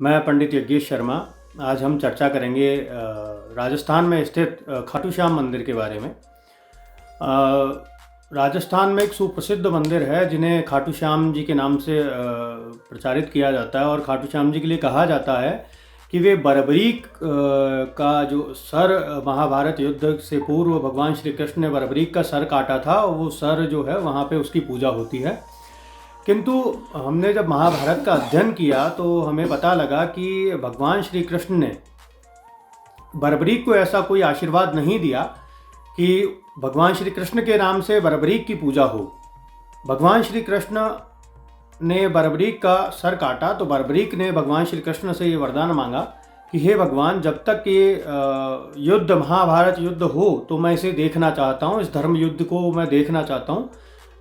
मैं पंडित यज्ञेश शर्मा। आज हम चर्चा करेंगे राजस्थान में स्थित खाटू श्याम मंदिर के बारे में। राजस्थान में एक सुप्रसिद्ध मंदिर है जिन्हें खाटू श्याम जी के नाम से प्रचारित किया जाता है और खाटू श्याम जी के लिए कहा जाता है कि वे बर्बरीक का जो सर महाभारत युद्ध से पूर्व भगवान श्री कृष्ण ने बर्बरीक का सर काटा था, वो सर जो है वहाँ पे उसकी पूजा होती है। किंतु हमने जब महाभारत का अध्ययन किया तो हमें पता लगा कि भगवान श्री कृष्ण ने बर्बरीक को ऐसा कोई आशीर्वाद नहीं दिया कि भगवान श्री कृष्ण के नाम से बर्बरीक की पूजा हो। भगवान श्री कृष्ण ने बर्बरीक का सर काटा तो बर्बरीक ने भगवान श्री कृष्ण से ये वरदान मांगा कि हे भगवान, जब तक ये युद्ध महाभारत युद्ध हो तो मैं इसे देखना चाहता हूँ, इस धर्म युद्ध को मैं देखना चाहता हूँ,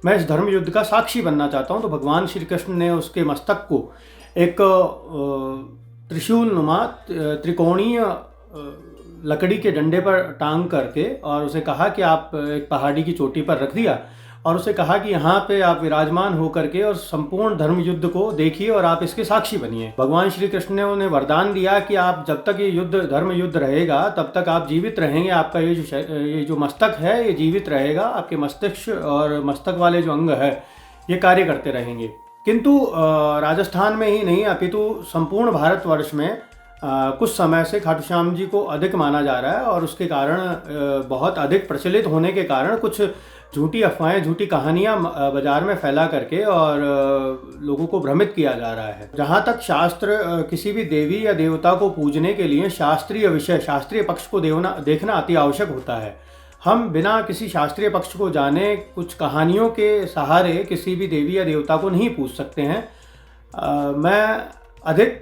मैं इस धर्म युद्ध का साक्षी बनना चाहता हूँ। तो भगवान श्री कृष्ण ने उसके मस्तक को एक त्रिशूल नुमा त्रिकोणीय लकड़ी के डंडे पर टांग करके और उसे कहा कि आप एक पहाड़ी की चोटी पर रख दिया और उसे कहा कि यहाँ पे आप विराजमान होकर के और संपूर्ण धर्म युद्ध को देखिए और आप इसके साक्षी बनिए। भगवान श्री कृष्ण ने उन्हें वरदान दिया कि आप जब तक ये युद्ध धर्म युद्ध रहेगा तब तक आप जीवित रहेंगे, आपका ये जो मस्तक है ये जीवित रहेगा, आपके मस्तिष्क और मस्तक वाले जो अंग है ये कार्य करते रहेंगे। किंतु राजस्थान में ही नहीं अपितु संपूर्ण भारतवर्ष में कुछ समय से खाटू श्याम जी को अधिक माना जा रहा है और उसके कारण बहुत अधिक प्रचलित होने के कारण कुछ झूठी अफवाहें, झूठी कहानियां बाजार में फैला करके और लोगों को भ्रमित किया जा रहा है। जहाँ तक शास्त्र किसी भी देवी या देवता को पूजने के लिए शास्त्रीय विषय, शास्त्रीय पक्ष को देखना अति आवश्यक होता है। हम बिना किसी शास्त्रीय पक्ष को जाने कुछ कहानियों के सहारे किसी भी देवी या देवता को नहीं पूज सकते हैं। मैं अधिक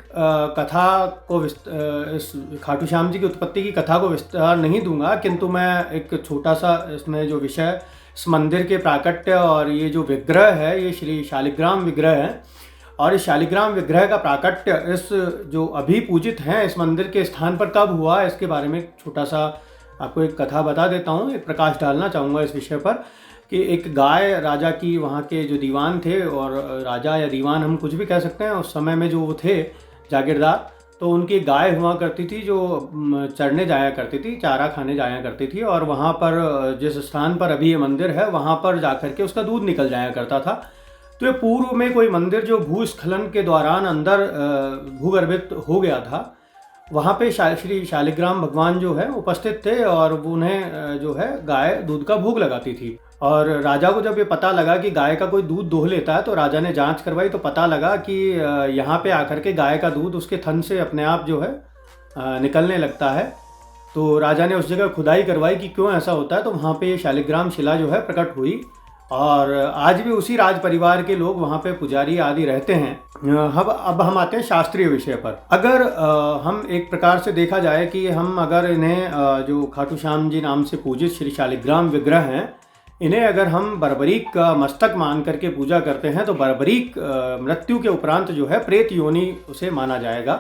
कथा को इस खाटू श्याम जी की उत्पत्ति की कथा को विस्तार नहीं दूंगा, किंतु मैं एक छोटा सा इसमें जो विषय इस मंदिर के प्राकट्य और ये जो विग्रह है ये श्री शालिग्राम विग्रह है और इस शालिग्राम विग्रह का प्राकट्य इस जो अभी पूजित हैं इस मंदिर के स्थान पर कब हुआ, इसके बारे में छोटा सा आपको एक कथा बता देता हूँ। एक प्रकाश डालना चाहूँगा इस विषय पर कि एक गाय राजा की, वहाँ के जो दीवान थे, और राजा या दीवान हम कुछ भी कह सकते हैं, उस समय में जो वो थे जागीरदार, तो उनकी गाय हुआ करती थी जो चरने जाया करती थी, चारा खाने जाया करती थी और वहाँ पर जिस स्थान पर अभी ये मंदिर है वहाँ पर जाकर के उसका दूध निकल जाया करता था। तो ये पूर्व में कोई मंदिर जो भूस्खलन के दौरान अंदर भूगर्भित हो गया था, वहाँ पे श्री शालिग्राम भगवान जो है उपस्थित थे और उन्हें जो है गाय दूध का भोग लगाती थी। और राजा को जब ये पता लगा कि गाय का कोई दूध दोह लेता है तो राजा ने जांच करवाई तो पता लगा कि यहाँ पे आकर के गाय का दूध उसके थन से अपने आप जो है निकलने लगता है। तो राजा ने उस जगह खुदाई करवाई कि क्यों ऐसा होता है, तो वहाँ पे ये शालिग्राम शिला जो है प्रकट हुई और आज भी उसी राज परिवार के लोग वहाँ पे पुजारी आदि रहते हैं। अब हम आते हैं शास्त्रीय विषय पर। अगर हम एक प्रकार से देखा जाए कि हम अगर इन्हें जो खाटू श्याम जी नाम से पूजित श्री शालिग्राम विग्रह हैं, इन्हें अगर हम बर्बरीक का मस्तक मान करके पूजा करते हैं तो बर्बरीक मृत्यु के उपरांत जो है प्रेत योनि उसे माना जाएगा।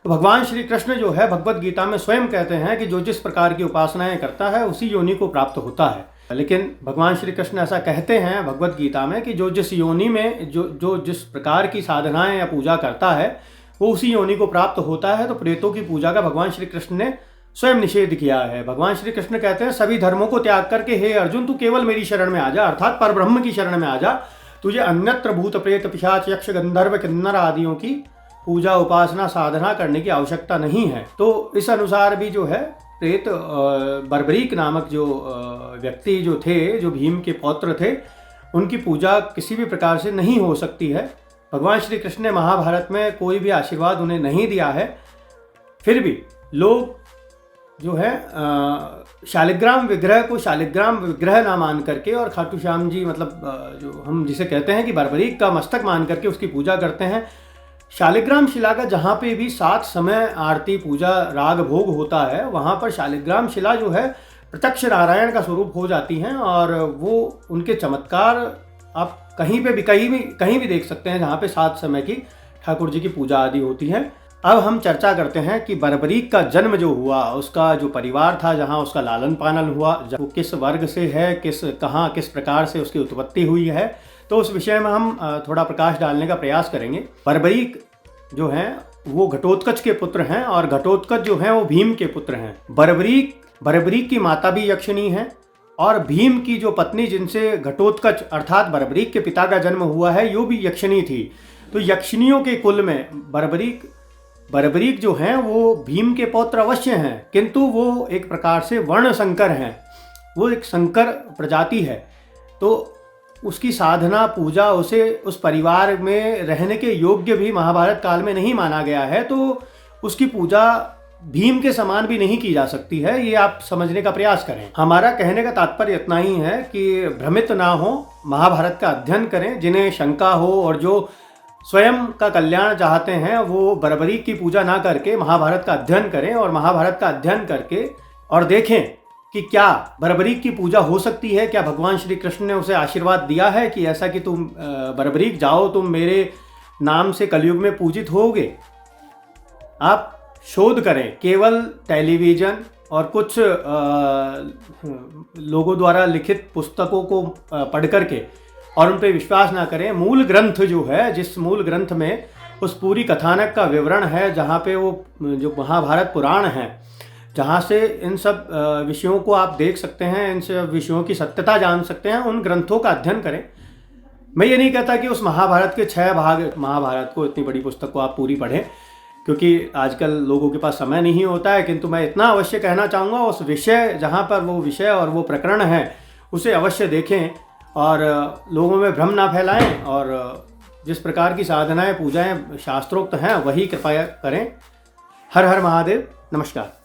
तो भगवान श्री कृष्ण जो है भगवत गीता में स्वयं कहते हैं कि जो जिस प्रकार की उपासनाएं करता है उसी योनि को प्राप्त होता है। लेकिन भगवान श्री कृष्ण ऐसा कहते हैं भगवत गीता में कि जो जिस योनि में जो जिस प्रकार की साधनाएं या पूजा करता है वो उसी योनि को प्राप्त होता है। तो प्रेतों की पूजा का भगवान श्री कृष्ण ने स्वयं निषेध किया है। भगवान श्री कृष्ण कहते हैं सभी धर्मों को त्याग करके हे अर्जुन तू केवल मेरी शरण में आ जा, अर्थात परब्रह्म की शरण में आ जा। तुझे अन्यत्र भूत प्रेत पिशाच यक्ष गंधर्व किन्नर आदियों की पूजा उपासना साधना करने की आवश्यकता नहीं है। तो इस अनुसार भी जो है प्रेत बर्बरीक नामक जो व्यक्ति जो थे, जो भीम के पौत्र थे, उनकी पूजा किसी भी प्रकार से नहीं हो सकती है। भगवान श्री कृष्ण ने महाभारत में कोई भी आशीर्वाद उन्हें नहीं दिया है, फिर भी लोग जो है शालिग्राम विग्रह को शालिग्राम विग्रह ना मान करके और खाटू श्याम जी मतलब जो हम जिसे कहते हैं कि बर्बरीक का मस्तक मान करके उसकी पूजा करते हैं। शालिग्राम शिला का जहाँ पे भी 7 समय आरती पूजा राग भोग होता है वहाँ पर शालिग्राम शिला जो है प्रत्यक्ष नारायण का स्वरूप हो जाती हैं और वो उनके चमत्कार आप कहीं भी देख सकते हैं जहाँ पे 7 समय की ठाकुर जी की पूजा आदि होती है। अब हम चर्चा करते हैं कि बर्बरीक का जन्म जो हुआ, उसका जो परिवार था, जहाँ उसका लालन पालन हुआ, वो किस वर्ग से है, किस प्रकार से उसकी उत्पत्ति हुई है, तो उस विषय में हम थोड़ा प्रकाश डालने का प्रयास करेंगे। बर्बरीक जो है वो घटोत्कच के पुत्र हैं और घटोत्कच जो हैं वो भीम के पुत्र हैं। बर्बरीक की माता भी यक्षिणी है और भीम की जो पत्नी जिनसे घटोत्कच अर्थात बर्बरीक के पिता का जन्म हुआ है यो भी यक्षिणी थी। तो यक्षिणियों के कुल में बर्बरीक जो हैं वो भीम के पौत्र अवश्य हैं, किंतु वो एक प्रकार से वर्ण संकर हैं, वो एक संकर प्रजाति है। तो उसकी साधना पूजा उसे उस परिवार में रहने के योग्य भी महाभारत काल में नहीं माना गया है, तो उसकी पूजा भीम के समान भी नहीं की जा सकती है, ये आप समझने का प्रयास करें। हमारा कहने का तात्पर्य इतना ही है कि भ्रमित ना हो, महाभारत का अध्ययन करें। जिन्हें शंका हो और जो स्वयं का कल्याण चाहते हैं वो बर्बरीक की पूजा ना करके महाभारत का अध्ययन करें और महाभारत का अध्ययन करके और देखें कि क्या बर्बरीक की पूजा हो सकती है, क्या भगवान श्री कृष्ण ने उसे आशीर्वाद दिया है कि ऐसा कि तुम बर्बरीक जाओ, तुम मेरे नाम से कलयुग में पूजित होगे। आप शोध करें, केवल टेलीविज़न और कुछ लोगों द्वारा लिखित पुस्तकों को पढ़ करके और उन पर विश्वास ना करें। मूल ग्रंथ जो है, जिस मूल ग्रंथ में उस पूरी कथानक का विवरण है, जहाँ पे वो जो महाभारत पुराण है, जहाँ से इन सब विषयों को आप देख सकते हैं, इन सब विषयों की सत्यता जान सकते हैं, उन ग्रंथों का अध्ययन करें। मैं ये नहीं कहता कि उस महाभारत के 6 भाग महाभारत को, इतनी बड़ी पुस्तक को आप पूरी पढ़ें, क्योंकि आजकल लोगों के पास समय नहीं होता है, किंतु मैं इतना अवश्य कहना चाहूँगा उस विषय, जहाँ पर वो विषय और वो प्रकरण है, उसे अवश्य देखें और लोगों में भ्रम ना फैलाएं और जिस प्रकार की साधनाएं पूजाएं शास्त्रोक्त हैं वही कृपया करें। हर हर महादेव। नमस्कार।